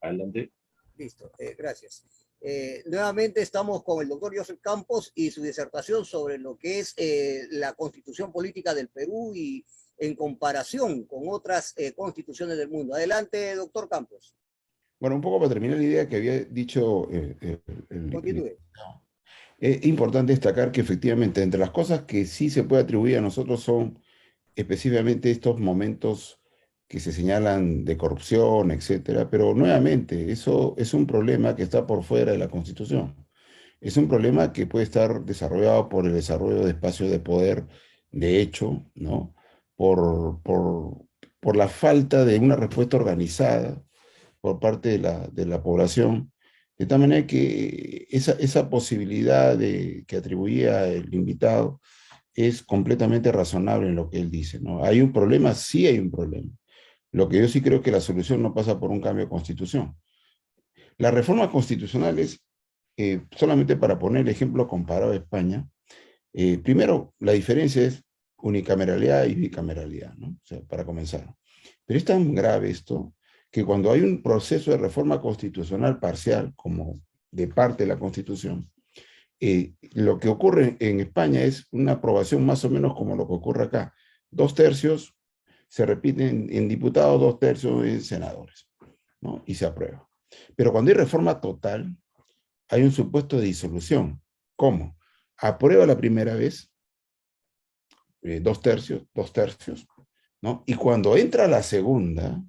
Adelante. Listo, gracias. Nuevamente estamos con el doctor Joseph Campos y su disertación sobre lo que es la constitución política del Perú y en comparación con otras constituciones del mundo. Adelante, doctor Campos. Bueno, un poco para terminar la idea que había dicho Continúe. es importante destacar que efectivamente entre las cosas que sí se puede atribuir a nosotros son específicamente estos momentos que se señalan de corrupción, etcétera, pero nuevamente eso es un problema que está por fuera de la Constitución. Es un problema que puede estar desarrollado por el desarrollo de espacios de poder, de hecho, ¿no? Por la falta de una respuesta organizada por parte de la población, de tal manera que esa posibilidad que atribuía el invitado es completamente razonable en lo que él dice, ¿no? ¿Hay un problema? Sí hay un problema. Lo que yo sí creo que la solución no pasa por un cambio de constitución. Las reformas constitucionales, solamente para poner el ejemplo comparado a España, primero, la diferencia es unicameralidad y bicameralidad, ¿no? O sea, para comenzar. Pero es tan grave esto que cuando hay un proceso de reforma constitucional parcial, como de parte de la Constitución, lo que ocurre en España es una aprobación más o menos como lo que ocurre acá. 2/3 se repiten en diputados, 2/3 en senadores, ¿no? Y se aprueba. Pero cuando hay reforma total, hay un supuesto de disolución. ¿Cómo? Aprueba la primera vez, 2/3, ¿no? Y cuando entra la segunda,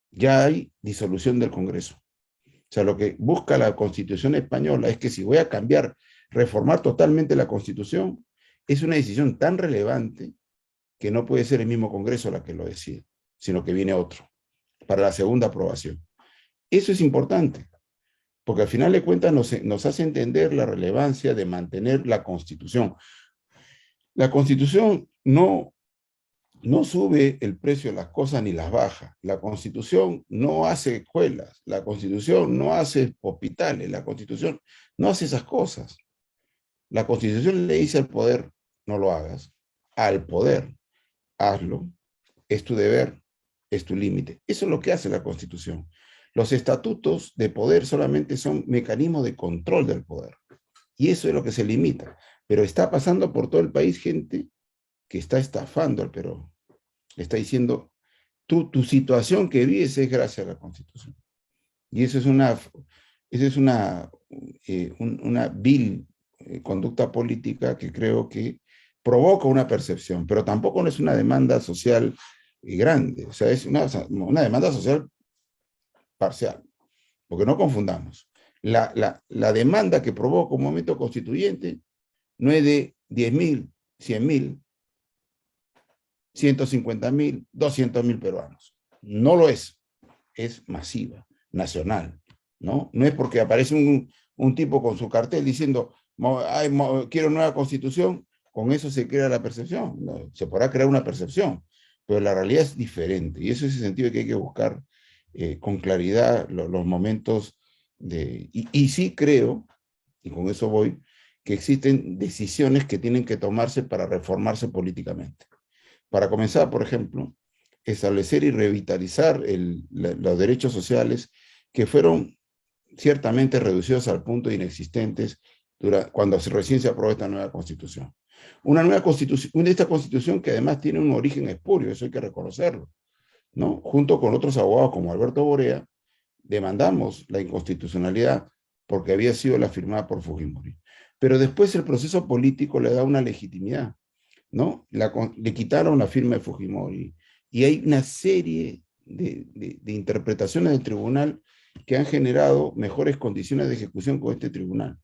ya hay disolución del Congreso. O sea, lo que busca la Constitución española es que si voy a cambiar, reformar totalmente la Constitución, es una decisión tan relevante que no puede ser el mismo Congreso la que lo decida, sino que viene otro para la segunda aprobación. Eso es importante, porque al final de cuentas nos hace entender la relevancia de mantener la Constitución. La Constitución no sube el precio de las cosas ni las baja. La Constitución no hace escuelas, la Constitución no hace hospitales, la Constitución no hace esas cosas. La Constitución le dice al poder, no lo hagas. Al poder, hazlo. Es tu deber, es tu límite. Eso es lo que hace la Constitución. Los estatutos de poder solamente son mecanismos de control del poder. Y eso es lo que se limita. Pero está pasando por todo el país gente que está estafando al Perú. Le está diciendo, tu situación que vives es gracias a la Constitución. Y eso es una vil conducta política que creo que provoca una percepción, pero tampoco no es una demanda social grande, o sea, es una demanda social parcial, porque no confundamos. La demanda que provoca un momento constituyente no es de 10.000, 100.000, 150.000, 200.000 peruanos. No lo es masiva, nacional, ¿no? No es porque aparece un tipo con su cartel diciendo, quiero nueva constitución, con eso se crea la percepción. No, se podrá crear una percepción, pero la realidad es diferente. Y eso es el sentido de que hay que buscar con claridad los momentos y sí creo, y con eso voy, que existen decisiones que tienen que tomarse para reformarse políticamente. Para comenzar, por ejemplo, establecer y revitalizar los derechos sociales que fueron ciertamente reducidos al punto de inexistentes cuando recién se aprobó esta nueva constitución. Esta constitución que además tiene un origen espurio, eso hay que reconocerlo, ¿no? Junto con otros abogados como Alberto Borea, demandamos la inconstitucionalidad porque había sido la firmada por Fujimori. Pero después el proceso político le da una legitimidad, ¿no? Le quitaron la firma de Fujimori y hay una serie de interpretaciones del tribunal que han generado mejores condiciones de ejecución con este tribunal.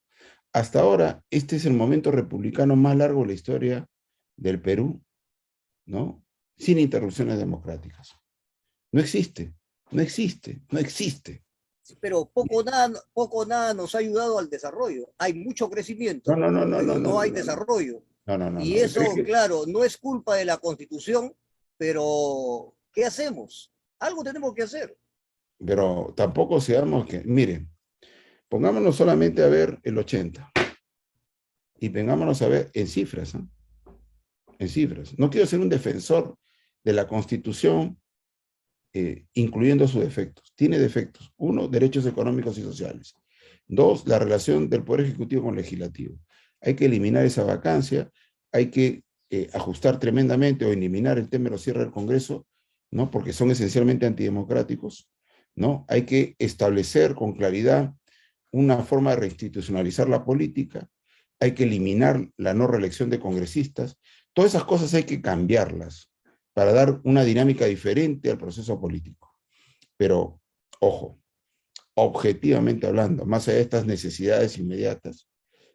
Hasta ahora, este es el momento republicano más largo de la historia del Perú, ¿no? Sin interrupciones democráticas. No existe, no existe, no existe. Pero poco nada nos ha ayudado al desarrollo. Hay mucho crecimiento, pero no hay desarrollo. Y eso, claro, no es culpa de la Constitución, pero ¿qué hacemos? Algo tenemos que hacer. Pero tampoco seamos que, miren, pongámonos solamente a ver el 80 y vengámonos a ver en cifras, ¿eh? En cifras. No quiero ser un defensor de la Constitución incluyendo sus defectos. Tiene defectos. Uno, derechos económicos y sociales. Dos, la relación del Poder Ejecutivo con el Legislativo. Hay que eliminar esa vacancia, hay que ajustar tremendamente o eliminar el tema de los cierres del Congreso, ¿no? Porque son esencialmente antidemocráticos, ¿no? Hay que establecer con claridad una forma de reinstitucionalizar la política, hay que eliminar la no reelección de congresistas. Todas esas cosas hay que cambiarlas para dar una dinámica diferente al proceso político. Pero, ojo, objetivamente hablando, más allá de estas necesidades inmediatas,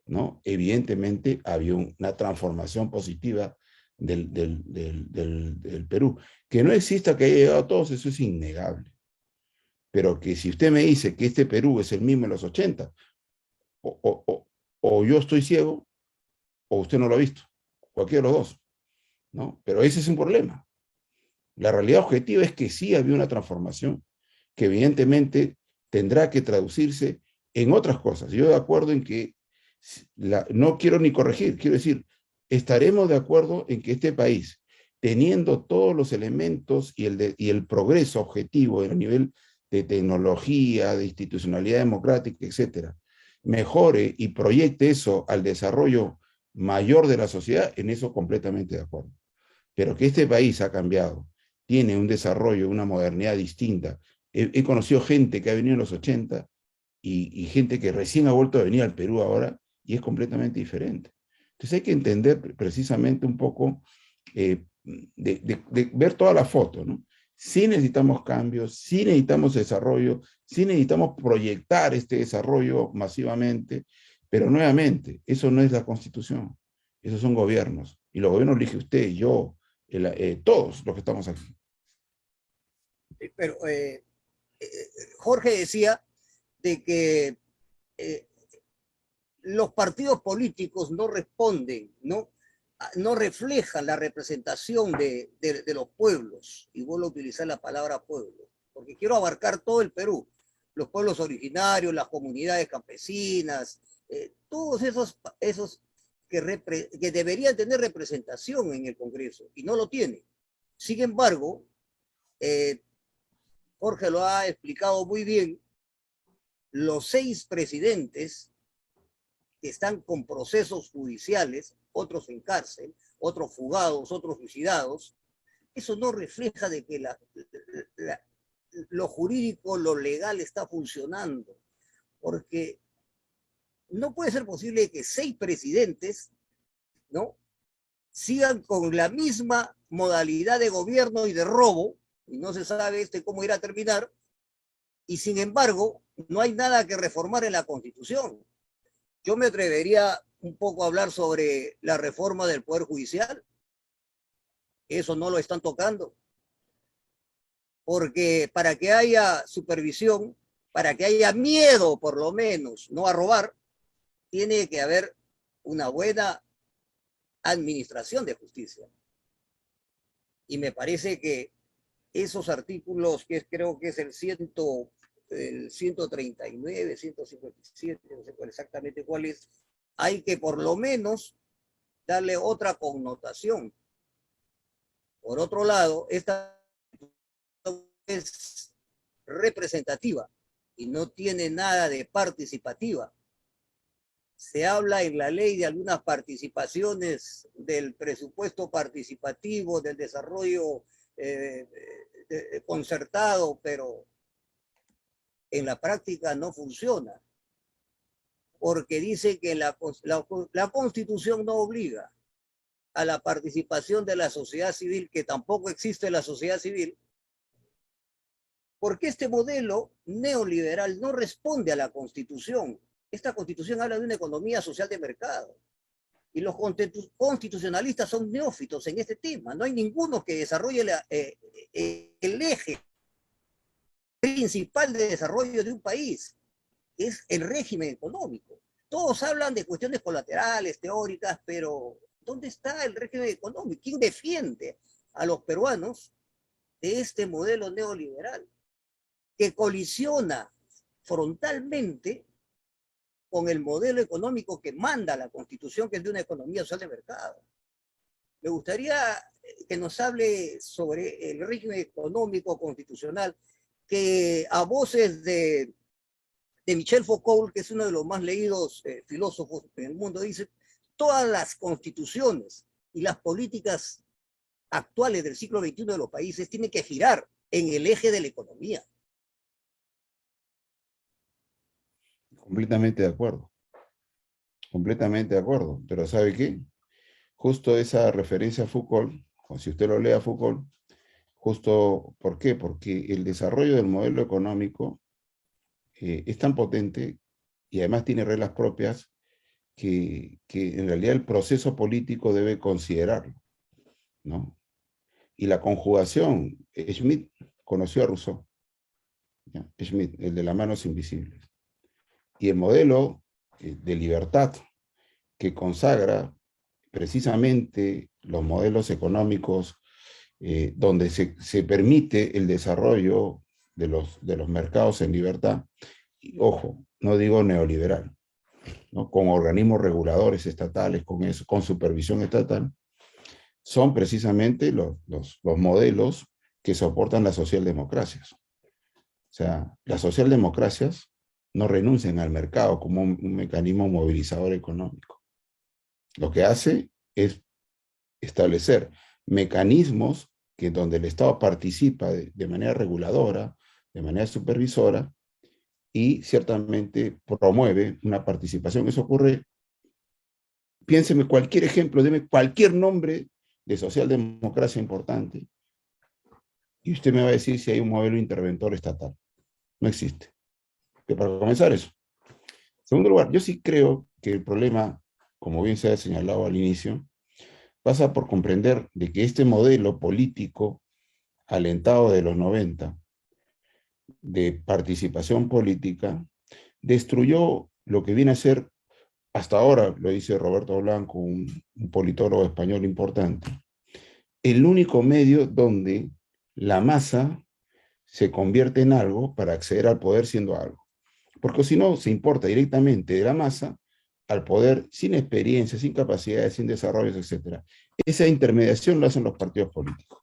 ¿no? Evidentemente había una transformación positiva del Perú. Que no exista que haya llegado a todos, eso es innegable. Pero que si usted me dice que este Perú es el mismo de los 80, o yo estoy ciego, o usted no lo ha visto, cualquiera de los dos, ¿no? Pero ese es un problema. La realidad objetiva es que sí había una transformación que evidentemente tendrá que traducirse en otras cosas. Yo de acuerdo en que, no quiero ni corregir, quiero decir, estaremos de acuerdo en que este país, teniendo todos los elementos y el progreso objetivo a nivel de tecnología, de institucionalidad democrática, etcétera, mejore y proyecte eso al desarrollo mayor de la sociedad, en eso completamente de acuerdo. Pero que este país ha cambiado, tiene un desarrollo, una modernidad distinta. He conocido gente que ha venido en los 80 y gente que recién ha vuelto a venir al Perú ahora y es completamente diferente. Entonces hay que entender precisamente un poco, de ver toda la foto, ¿no? Sí necesitamos cambios, sí necesitamos desarrollo, sí necesitamos proyectar este desarrollo masivamente, pero nuevamente, eso no es la Constitución, esos son gobiernos, y los gobiernos elige usted, yo, todos los que estamos aquí. Pero Jorge decía de que los partidos políticos no responden, no reflejan la representación de los pueblos, y vuelvo a utilizar la palabra pueblo, porque quiero abarcar todo el Perú, los pueblos originarios, las comunidades campesinas, todos esos que deberían tener representación en el Congreso, y no lo tienen. Sin embargo, Jorge lo ha explicado muy bien, los 6 presidentes que están con procesos judiciales, otros en cárcel, otros fugados, otros suicidados, eso no refleja de que lo jurídico, lo legal está funcionando, porque no puede ser posible que 6 presidentes, ¿no?, sigan con la misma modalidad de gobierno y de robo, y no se sabe cómo irá a terminar, y sin embargo no hay nada que reformar en la Constitución. Yo me atrevería un poco a hablar sobre la reforma del Poder Judicial. Eso no lo están tocando. Porque para que haya supervisión, para que haya miedo por lo menos, no a robar, tiene que haber una buena administración de justicia. Y me parece que esos artículos, que creo que es el 139, 157, no sé exactamente cuál es, hay que por lo menos darle otra connotación. Por otro lado, esta es representativa y no tiene nada de participativa. Se habla en la ley de algunas participaciones del presupuesto participativo, del desarrollo concertado, pero en la práctica no funciona, porque dice que la Constitución no obliga a la participación de la sociedad civil, que tampoco existe la sociedad civil, porque este modelo neoliberal no responde a la Constitución. Esta Constitución habla de una economía social de mercado, y los constitucionalistas son neófitos en este tema. No hay ninguno que desarrolle el eje principal de desarrollo de un país, es el régimen económico. Todos hablan de cuestiones colaterales, teóricas, pero ¿dónde está el régimen económico? ¿Quién defiende a los peruanos de este modelo neoliberal que colisiona frontalmente con el modelo económico que manda la Constitución, que es de una economía social de mercado? Me gustaría que nos hable sobre el régimen económico constitucional, que a voces de Michel Foucault, que es uno de los más leídos filósofos en el mundo, dice, todas las constituciones y las políticas actuales del siglo XXI de los países tienen que girar en el eje de la economía. Completamente de acuerdo. Completamente de acuerdo. Pero ¿sabe qué? Justo esa referencia a Foucault, o si usted lo lee a Foucault, justo, ¿por qué? Porque el desarrollo del modelo económico es tan potente y además tiene reglas propias que en realidad el proceso político debe considerarlo, ¿no? Y la conjugación, Schmitt conoció a Rousseau, ¿ya? Schmitt, el de las manos invisibles. Y el modelo de libertad que consagra precisamente los modelos económicos donde se permite el desarrollo de los mercados en libertad, y, ojo, no digo neoliberal, ¿no? Con organismos reguladores estatales, con eso, con supervisión estatal, son precisamente los modelos que soportan las socialdemocracias. O sea, las socialdemocracias no renuncian al mercado como un mecanismo movilizador económico. Lo que hace es establecer mecanismos que donde el Estado participa de manera reguladora, de manera supervisora, y ciertamente promueve una participación. Eso ocurre, piénseme cualquier ejemplo, deme cualquier nombre de socialdemocracia importante, y usted me va a decir si hay un modelo interventor estatal. No existe. Pero para comenzar eso. En segundo lugar, yo sí creo que el problema, como bien se ha señalado al inicio, pasa por comprender de que este modelo político alentado de los 90 de participación política destruyó lo que viene a ser, hasta ahora, lo dice Roberto Blanco, un politólogo español importante, el único medio donde la masa se convierte en algo para acceder al poder siendo algo. Porque si no, se importa directamente de la masa al poder sin experiencia, sin capacidades, sin desarrollos, etc. Esa intermediación lo hacen los partidos políticos.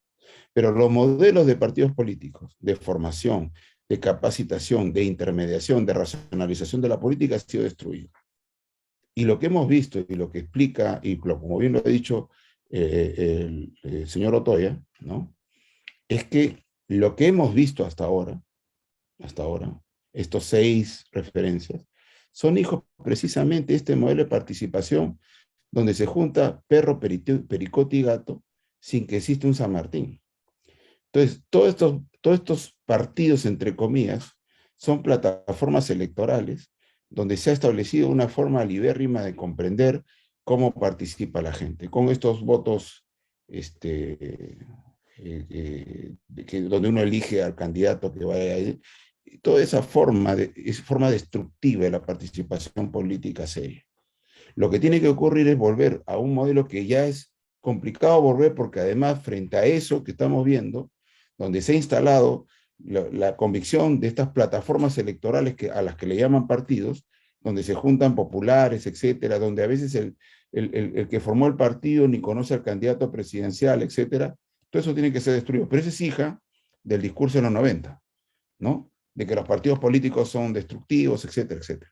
Pero los modelos de partidos políticos, de formación, de capacitación, de intermediación, de racionalización de la política, ha sido destruido. Y lo que hemos visto y lo que explica, y como bien lo ha dicho el señor Otoya, ¿no? Es que lo que hemos visto hasta ahora, estos 6 referencias, son hijos precisamente de este modelo de participación donde se junta perro, pericote y gato sin que exista un San Martín. Entonces, todos estos partidos, entre comillas, son plataformas electorales donde se ha establecido una forma libérrima de comprender cómo participa la gente, con estos votos donde uno elige al candidato que vaya a ir. Toda esa forma, es forma destructiva de la participación política seria. Lo que tiene que ocurrir es volver a un modelo que ya es complicado volver, porque además frente a eso que estamos viendo, donde se ha instalado la convicción de estas plataformas electorales a las que le llaman partidos, donde se juntan populares, etcétera, donde a veces el que formó el partido ni conoce al candidato presidencial, etcétera, todo eso tiene que ser destruido. Pero esa es hija del discurso de los 90, ¿no? De que los partidos políticos son destructivos, etcétera, etcétera.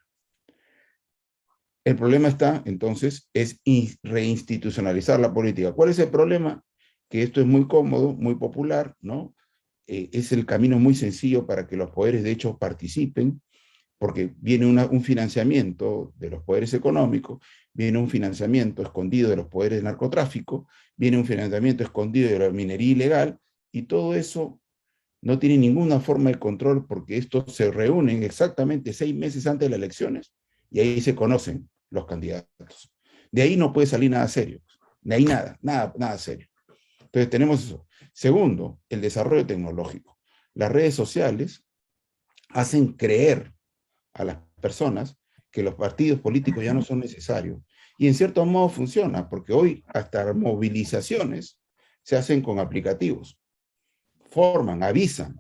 El problema está, entonces, es reinstitucionalizar la política. ¿Cuál es el problema? Que esto es muy cómodo, muy popular, ¿no? Es el camino muy sencillo para que los poderes, de hecho, participen, porque viene un financiamiento de los poderes económicos, viene un financiamiento escondido de los poderes de narcotráfico, viene un financiamiento escondido de la minería ilegal, y todo eso no tiene ninguna forma de control, porque estos se reúnen exactamente 6 meses antes de las elecciones, y ahí se conocen los candidatos. De ahí no puede salir nada serio. De ahí nada serio. Entonces tenemos eso. Segundo, el desarrollo tecnológico. Las redes sociales hacen creer a las personas que los partidos políticos ya no son necesarios. Y en cierto modo funciona, porque hoy hasta movilizaciones se hacen con aplicativos. Forman, avisan,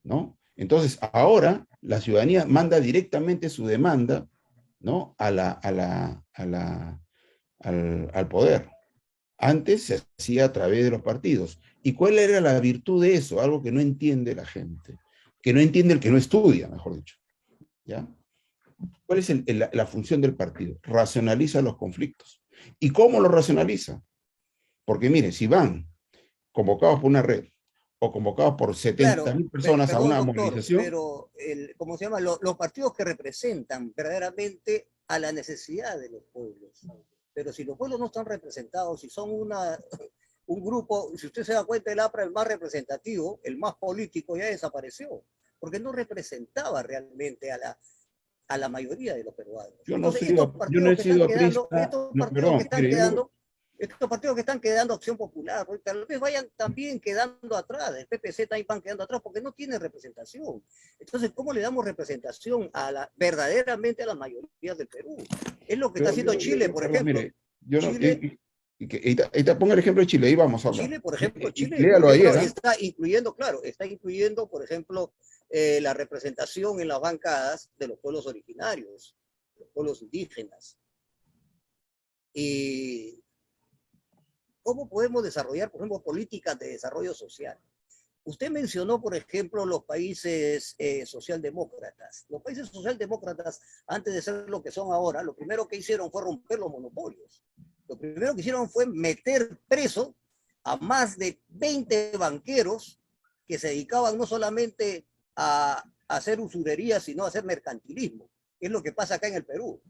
¿no? Entonces ahora la ciudadanía manda directamente su demanda, ¿no? Al poder. Antes se hacía a través de los partidos. ¿Y cuál era la virtud de eso? Algo que no entiende la gente, que no entiende el que no estudia, mejor dicho. ¿Ya? ¿Cuál es la función del partido? Racionaliza los conflictos. ¿Y cómo lo racionaliza? Porque mire, si van convocados por una red o convocados por Claro, 70.000 personas a perdón, una doctor, movilización, pero ¿cómo se llama? Los partidos que representan verdaderamente a la necesidad de los pueblos. Pero si los pueblos no están representados, si son un grupo, si usted se da cuenta, el APRA, el más representativo, el más político, ya desapareció, porque no representaba realmente a la mayoría de los peruanos. Entonces, yo no he sido aprista, estos no, partidos que perdón, están mire, yo, quedando, estos partidos que están quedando, Acción Popular, tal vez vayan también quedando atrás, el PPC también van quedando atrás porque no tiene representación. Entonces, ¿cómo le damos representación verdaderamente a la mayoría del Perú? Es lo que está haciendo Chile, por perdón, ejemplo. mire, yo no, Chile, y te pongo el ejemplo de Chile, ahí vamos a hablar. Chile, por ejemplo, Chile, por Léalo ejemplo, ayer, ¿eh? está incluyendo, claro, está incluyendo, por ejemplo, la representación en las bancadas de los pueblos originarios, los pueblos indígenas. Y cómo podemos desarrollar, por ejemplo, políticas de desarrollo social. Usted mencionó, por ejemplo, los países socialdemócratas. Los países socialdemócratas, antes de ser lo que son ahora, lo primero que hicieron fue romper los monopolios. Lo primero que hicieron fue meter preso a más de 20 banqueros que se dedicaban no solamente a hacer usurería, sino a hacer mercantilismo. Es lo que pasa acá en el Perú.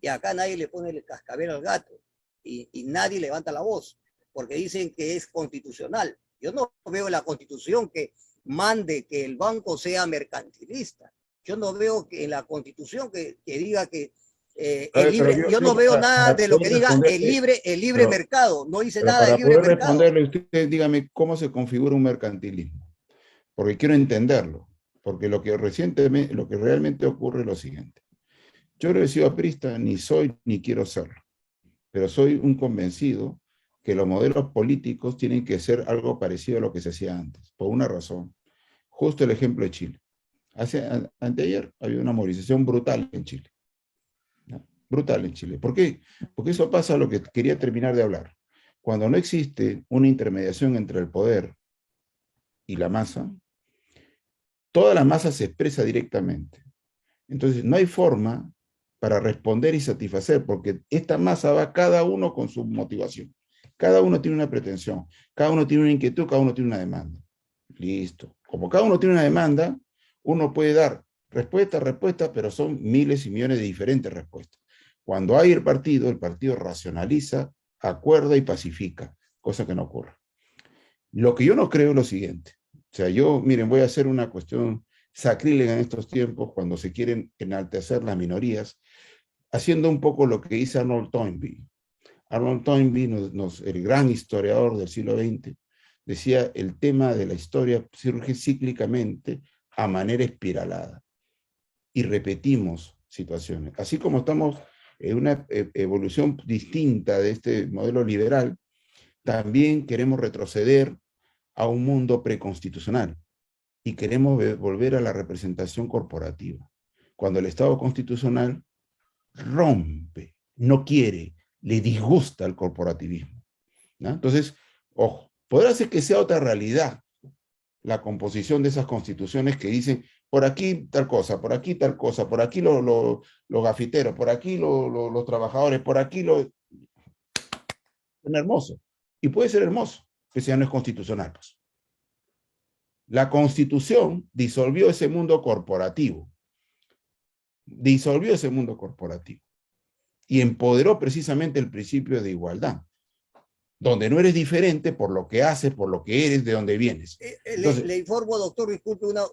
Y acá nadie le pone el cascabel al gato y nadie levanta la voz porque dicen que es constitucional. Yo no veo en la Constitución que mande que el banco sea mercantilista. Yo no veo que en la Constitución que diga que el libre, yo no veo nada para de lo que poder diga responder, el libre mercado. No dice pero nada del para libre poder mercado. responderle, usted dígame cómo se configura un mercantilismo, porque quiero entenderlo, porque lo que realmente ocurre es lo siguiente. Yo no he sido aprista, ni soy, ni quiero serlo, pero soy un convencido que los modelos políticos tienen que ser algo parecido a lo que se hacía antes, por una razón. Justo el ejemplo de Chile. Anteayer había una movilización brutal en Chile. ¿No? Brutal en Chile. ¿Por qué? Porque eso pasa a lo que quería terminar de hablar. Cuando no existe una intermediación entre el poder y la masa, toda la masa se expresa directamente. Entonces, no hay forma para responder y satisfacer, porque esta masa va cada uno con su motivación. Cada uno tiene una pretensión, cada uno tiene una inquietud, cada uno tiene una demanda. Listo. Como cada uno tiene una demanda, uno puede dar respuesta, pero son miles y millones de diferentes respuestas. Cuando hay el partido racionaliza, acuerda y pacifica, cosa que no ocurre. Lo que yo no creo es lo siguiente. O sea, miren, voy a hacer una cuestión sacrílega en estos tiempos cuando se quieren enaltecer las minorías, haciendo un poco lo que dice Arnold Toynbee. Arnold Toynbee, el gran historiador del siglo XX, decía, el tema de la historia surge cíclicamente a manera espiralada y repetimos situaciones. Así como estamos en una evolución distinta de este modelo liberal, también queremos retroceder a un mundo preconstitucional y queremos volver a la representación corporativa. Cuando el Estado constitucional rompe, no quiere, le disgusta el corporativismo, ¿no? Entonces, ojo, podrá ser que sea otra realidad la composición de esas constituciones que dicen por aquí tal cosa, por aquí tal cosa, por aquí los gafiteros, por aquí los trabajadores, por aquí lo... Es hermoso. Y puede ser hermoso, que ya no es constitucional. Pues. La Constitución disolvió ese mundo corporativo. Disolvió ese mundo corporativo. Y empoderó precisamente el principio de igualdad, donde no eres diferente por lo que haces, por lo que eres, de donde vienes. Entonces, Le informo, doctor, disculpe, una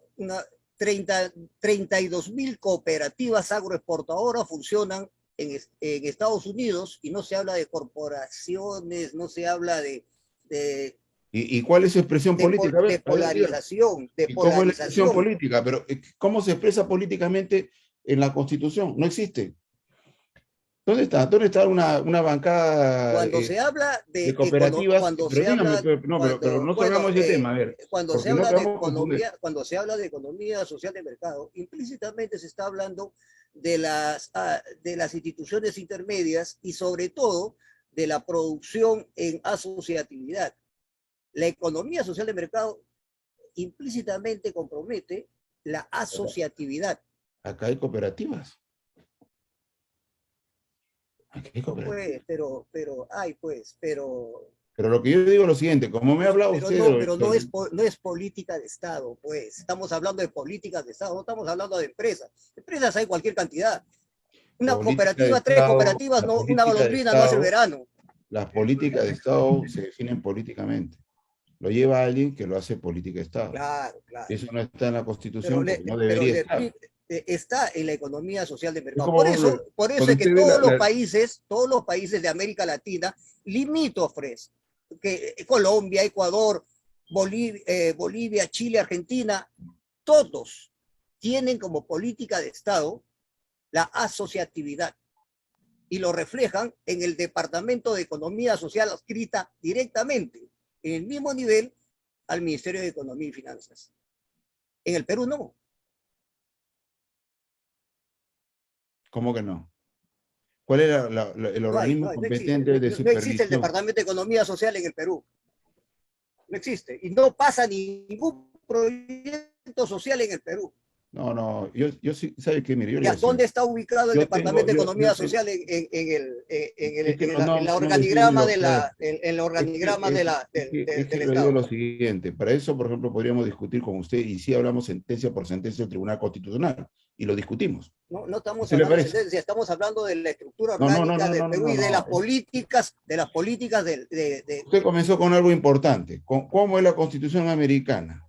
32.000 cooperativas agroexportadoras funcionan en Estados Unidos y no se habla de corporaciones, no se habla de ¿y cuál es su expresión política? de polarización, de ¿Y cómo es la expresión polarización. política? Pero ¿cómo se expresa políticamente en la Constitución? No existe. ¿Dónde está? ¿Dónde está una bancada Cuando se habla de de cooperativas? cuando Pero se dígame, habla pero cuando no bueno salgamos de ese tema, a ver, cuando se porque no habla te de vamos a confundir. economía, cuando se habla de economía social de mercado, implícitamente se está hablando de las instituciones intermedias y sobre todo de la producción en asociatividad. La economía social de mercado implícitamente compromete la asociatividad. Acá hay cooperativas. Aquí hay cooperativas. No, pues, Pero lo que yo digo es lo siguiente, como me ha hablado usted... Pero no es política de Estado, pues. Estamos hablando de políticas de Estado, no estamos hablando de empresas. Empresas hay cualquier cantidad. Una cooperativa, tres cooperativas, no, una golondrina no hace el verano. Las políticas de Estado se definen políticamente. Lo lleva alguien que lo hace política de Estado. Claro, claro. Eso no está en la Constitución, porque no debería estar. Está en la economía social de mercado. Por eso es que todos los países de América Latina limítrofes, que Colombia, Ecuador, Bolivia, Chile, Argentina, todos tienen como política de Estado la asociatividad y lo reflejan en el Departamento de Economía Social adscrita directamente en el mismo nivel al Ministerio de Economía y Finanzas. En el Perú no. ¿Cómo que no? ¿Cuál era el organismo competente de supervisión? No existe el Departamento de Economía Social en el Perú. No existe. Y no pasa ningún proyecto social en el Perú. No, yo sí, ¿sabe qué? Mire, ¿Dónde está ubicado el Departamento de Economía Social en el organigrama del Estado? Digo lo siguiente, para eso, por ejemplo, podríamos discutir con usted, y sí hablamos sentencia por sentencia del Tribunal Constitucional, y lo discutimos. No estamos hablando de sentencia, estamos hablando de la estructura orgánica del Perú y de las políticas, Usted comenzó con algo importante, ¿cómo es la Constitución americana?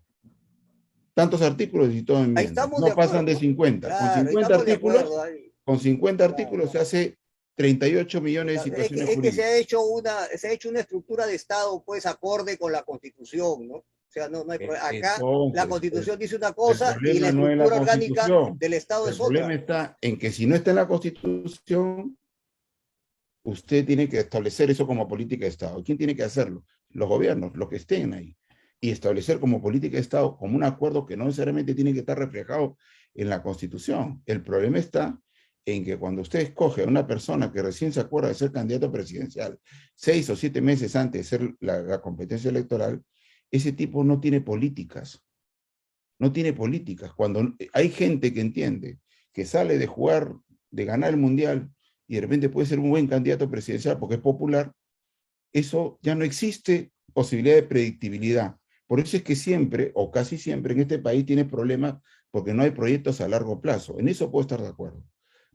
Tantos artículos y todo enmiendas. No pasan de 50. Claro, con 50 artículos se hace 38 millones de situaciones jurídicas. Se ha hecho una estructura de Estado, pues, acorde con la Constitución, ¿no? O sea, no hay problema. Acá la Constitución dice una cosa y la estructura orgánica del Estado es otra. El problema está en que si no está en la Constitución, usted tiene que establecer eso como política de Estado. ¿Quién tiene que hacerlo? Los gobiernos, los que estén ahí. Y establecer como política de Estado, como un acuerdo que no necesariamente tiene que estar reflejado en la Constitución. El problema está en que cuando usted escoge a una persona que recién se acuerda de ser candidato presidencial, 6 o 7 meses antes de ser la competencia electoral, ese tipo no tiene políticas. No tiene políticas. Cuando hay gente que entiende que sale de jugar, de ganar el mundial, y de repente puede ser un buen candidato presidencial porque es popular, eso ya no existe posibilidad de predictibilidad. Por eso es que siempre, o casi siempre, en este país tiene problemas porque no hay proyectos a largo plazo. En eso puedo estar de acuerdo.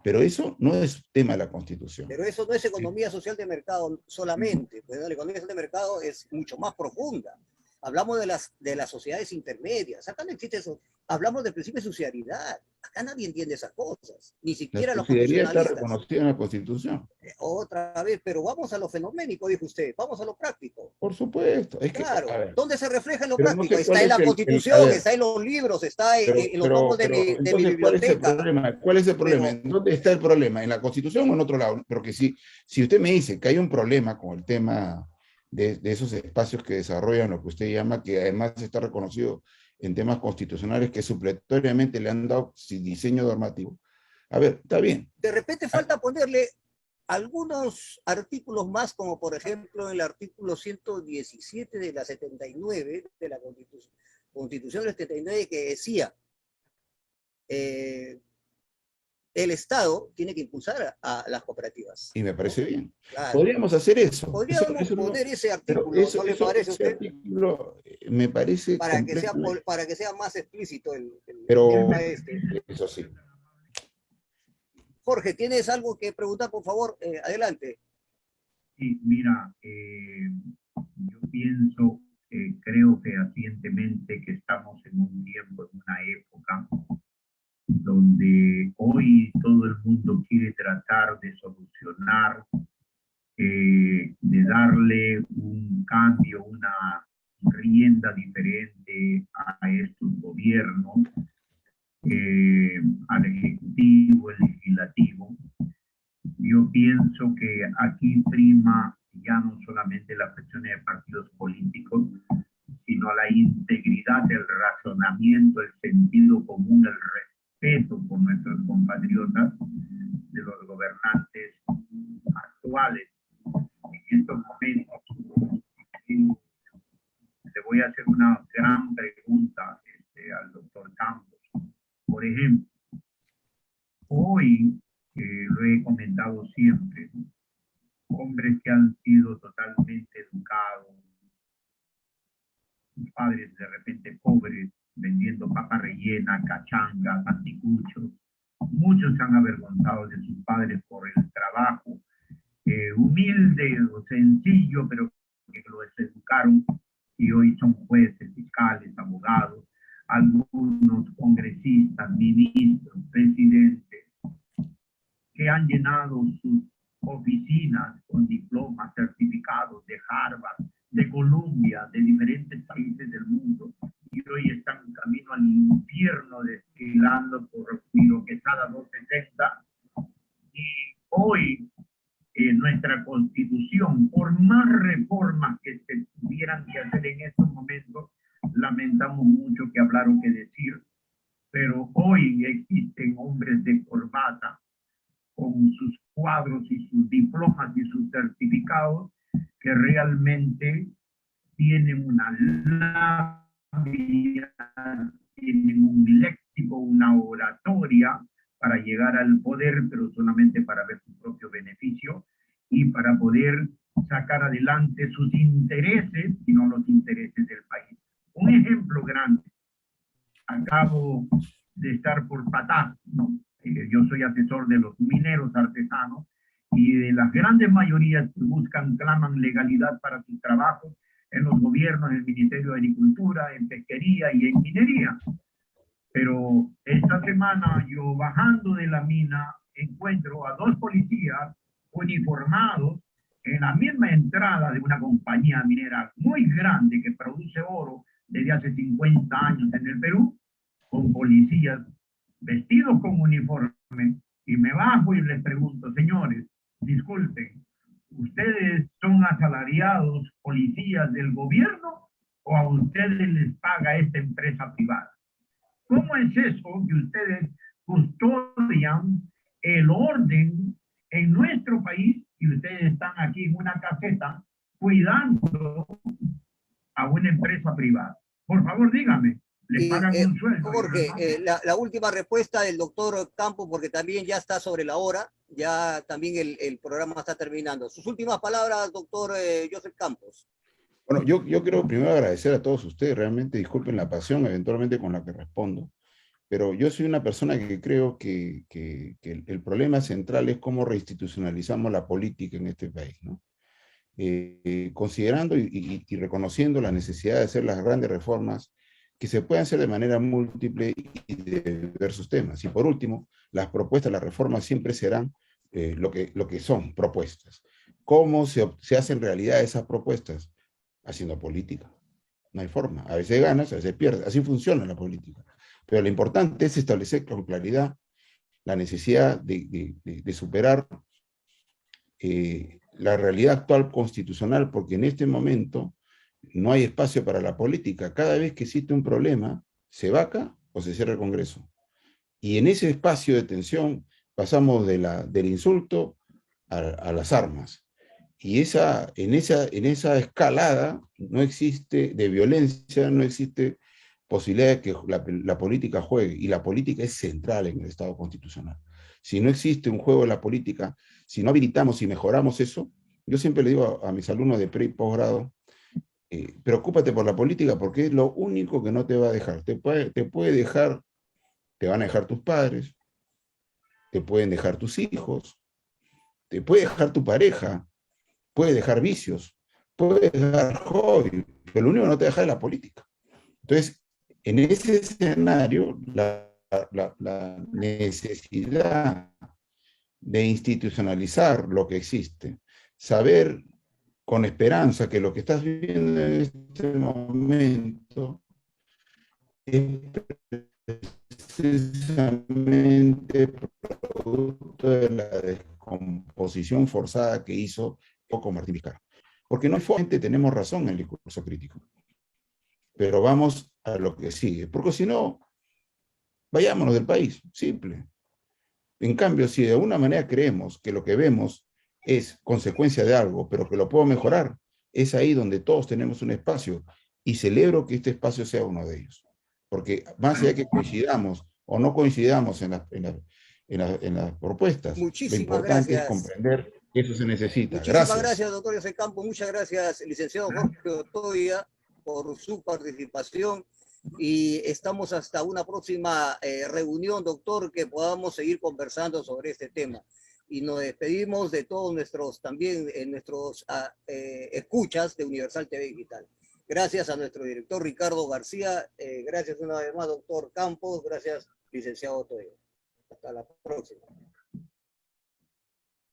Pero eso no es tema de la Constitución. Pero eso no es economía social de mercado solamente. Pues, ¿no? La economía social de mercado es mucho más profunda. Hablamos de las sociedades intermedias. Acá no existe eso. Hablamos del principio de subsidiariedad. Acá nadie entiende esas cosas. Ni siquiera los constitucionalistas. La subsidiariedad está reconocida en la Constitución. Otra vez, pero vamos a lo fenoménico, dijo usted. Vamos a lo práctico. Por supuesto. Claro. ¿Dónde se refleja en lo práctico? Está en la Constitución, está en los libros, está en los tomos de mi biblioteca. ¿Cuál es el problema? ¿Dónde está el problema? ¿En la Constitución o en otro lado? Porque si usted me dice que hay un problema con el tema de esos espacios que desarrollan lo que usted llama, que además está reconocido en temas constitucionales que supletoriamente le han dado diseño normativo. A ver, está bien. De repente falta ponerle algunos artículos más, como por ejemplo el artículo 117 de la 79, de la Constitución del 79, que decía el Estado tiene que impulsar a las cooperativas. Y me parece bien. Claro. Podríamos hacer eso. Podríamos poner ese artículo, ¿no le parece a usted? Artículo me parece para que sea más explícito el tema este. Eso sí. Jorge, ¿tienes algo que preguntar, por favor? Adelante. Sí, mira, yo pienso, creo fehacientemente que estamos en un tiempo, en una época donde hoy todo el mundo quiere tratar de solucionar, de darle un cambio, una rienda diferente a estos gobiernos, al Ejecutivo, el Legislativo. Yo pienso que aquí prima ya no solamente la cuestión de partidos políticos, sino la integridad del razonamiento, el sentido común, el respeto por nuestros compatriotas, de los gobernantes actuales. Por ejemplo, hoy, lo he comentado siempre, ¿no? Hombres que han sido totalmente educados, sus padres de repente pobres, vendiendo papa rellena, cachangas, anticuchos. Muchos se han avergonzado de sus padres por el trabajo humilde o sencillo, pero que los educaron, y hoy son jueces, fiscales, abogados, algunos congresistas, ministros, presidentes, que han llenado sus oficinas con diplomas, certificados de Harvard, de Columbia, de diferentes países del mundo, y hoy están camino al infierno desfilando por Miro Quesada 260. Y hoy nuestra Constitución, por más reformas que se tuvieran que hacer en estos momentos, lamentamos mucho que hablar o que decir, pero hoy existen hombres de corbata con sus cuadros y sus diplomas y sus certificados que realmente tienen una labia, tienen un léxico, una oratoria para llegar al poder, pero solamente para ver su propio beneficio y para poder sacar adelante sus intereses y no los intereses del país. Un ejemplo grande. Acabo de estar por Patás, ¿no? Yo soy asesor de los mineros artesanos y de las grandes mayorías que buscan, claman legalidad para sus trabajos en los gobiernos, en el Ministerio de Agricultura, en Pesquería y en Minería. Pero esta semana yo bajando de la mina encuentro a 2 policías uniformados en la misma entrada de una compañía minera muy grande que produce oro desde hace 50 años en el Perú, con policías vestidos con uniforme, y me bajo y les pregunto, señores, disculpen, ¿ustedes son asalariados policías del gobierno o a ustedes les paga esta empresa privada? ¿Cómo es eso que ustedes custodian el orden en nuestro país y ustedes están aquí en una caseta cuidando a una empresa privada? Por favor, dígame. ¿Les pagan un sueldo? Jorge, la última respuesta del doctor Campos, porque también ya está sobre la hora, ya también el programa está terminando. Sus últimas palabras, doctor Joseph Campos. Bueno, yo quiero primero agradecer a todos ustedes, realmente disculpen la pasión eventualmente con la que respondo, pero yo soy una persona que creo que el problema central es cómo reinstitucionalizamos la política en este país, ¿no? Considerando y reconociendo la necesidad de hacer las grandes reformas que se pueden hacer de manera múltiple y de diversos temas. Y por último, las propuestas, las reformas siempre serán lo que son propuestas. ¿Cómo se hacen realidad esas propuestas? Haciendo política. No hay forma. A veces ganas, a veces pierdes. Así funciona la política. Pero lo importante es establecer con claridad la necesidad de superar la realidad actual constitucional, porque en este momento no hay espacio para la política. Cada vez que existe un problema, se vaca o se cierra el Congreso. Y en ese espacio de tensión pasamos del insulto a las armas. Y en esa escalada no existe de violencia, no existe posibilidad de que la política juegue. Y la política es central en el Estado constitucional. Si no existe un juego de la política, si no habilitamos y mejoramos eso, yo siempre le digo a mis alumnos de pre y posgrado, preocúpate por la política porque es lo único que no te va a dejar. Te puede dejar, te van a dejar tus padres, te pueden dejar tus hijos, te puede dejar tu pareja, puede dejar vicios, puede dejar hobby, pero lo único que no te deja es la política. Entonces, en ese escenario, la necesidad de institucionalizar lo que existe, saber con esperanza que lo que estás viviendo en este momento es precisamente producto de la descomposición forzada que hizo poco Martín Vizcarra. Porque no solamente tenemos razón en el discurso crítico, pero vamos a lo que sigue. Porque si no, vayámonos del país, simple. En cambio, si de alguna manera creemos que lo que vemos es consecuencia de algo, pero que lo puedo mejorar, es ahí donde todos tenemos un espacio, y celebro que este espacio sea uno de ellos. Porque más allá de que coincidamos o no coincidamos en las propuestas. Lo Muchísimas importante gracias. es comprender que eso se necesita. Muchísimas gracias, doctor José Campos. Muchas gracias, licenciado Jorge Otoya, por su participación. Y estamos hasta una próxima reunión, doctor, que podamos seguir conversando sobre este tema. Y nos despedimos de todos nuestros, también nuestros escuchas de Universal TV Digital. Gracias a nuestro director Ricardo García. Gracias una vez más, doctor Campos. Gracias, licenciado Otoya. Hasta la próxima.